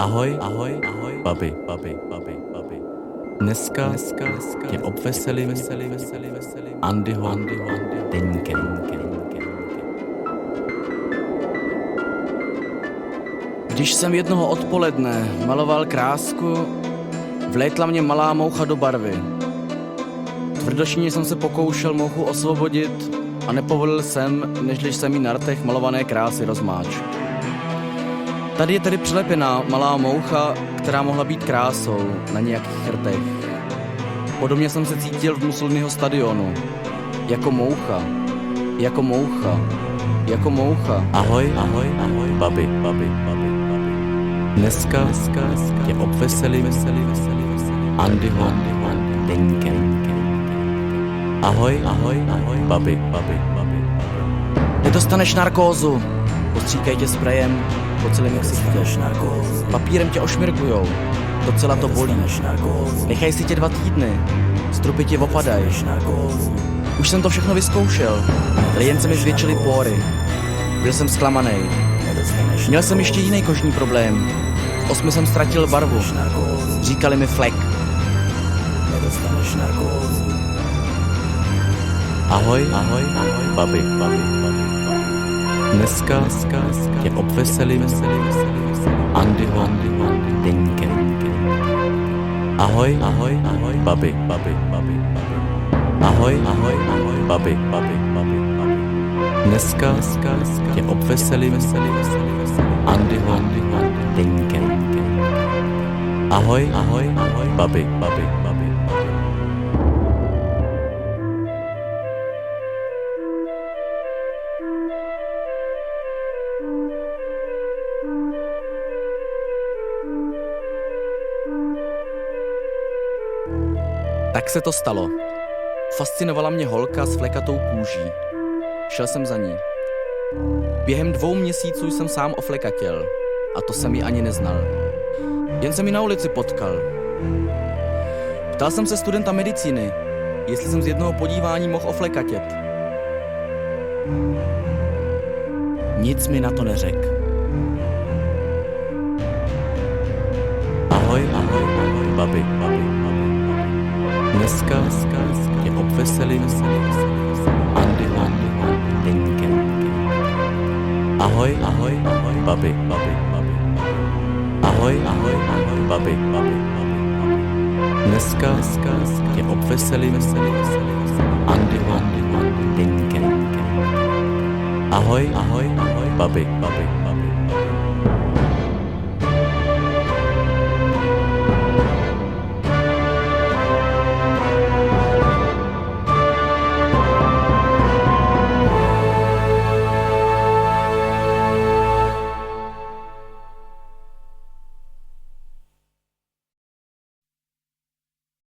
Ahoj, ahoj, ahoj, babi. Dneska tě obveselím Andyho deníkem. Když jsem jednoho odpoledne maloval krásku, vlétla mě malá moucha do barvy. Tvrdošíně jsem se pokoušel mouchu osvobodit a nepovolil jsem, nežliž jsem jí na rtech malované krásy rozmáč. Tady je tedy přilepená malá moucha, která mohla být krásou na nějakých rtech. Podobně jsem se cítil v Mussoliniho stadionu. Jako moucha. Ahoj, babi. Dneska tě obveselím Andyho deníkem. Ahoj, babi. Nedostaneš narkózu. Postříkají tě sprejem po celém ksistě. Papírem tě ošmirkujou. Docela to bolí. Nechaj si tě 2 týdny. Strupy ti opadají. Už jsem to všechno vyzkoušel, ale jen se mi zvětšily pory. Byl jsem zklamanej. Měl jsem ještě jiný kožní problém. V 8 jsem ztratil barvu. Říkali mi flek. Ahoj, babi. Dneska tě obveselím Andyho deníkem. Ahoj, babi. Ahoj, babi. Dneska tě obveselím Andyho deníkem. Ahoj, babi. Tak se to stalo. Fascinovala mě holka s flekatou kůží. Šel jsem za ní. Během 2 měsíců jsem sám oflekatěl. A to jsem ji ani neznal. Jen jsem ji na ulici potkal. Ptal jsem se studenta medicíny, jestli jsem z jednoho podívání mohl oflekatět. Nic mi na to neřekl. Ahoj, babi. Dneska tě obveselím Andyho deníkem. Ahoj, babi. Ahoj, babi. Dneska tě obveselím Andyho deníkem. Ahoj, babi.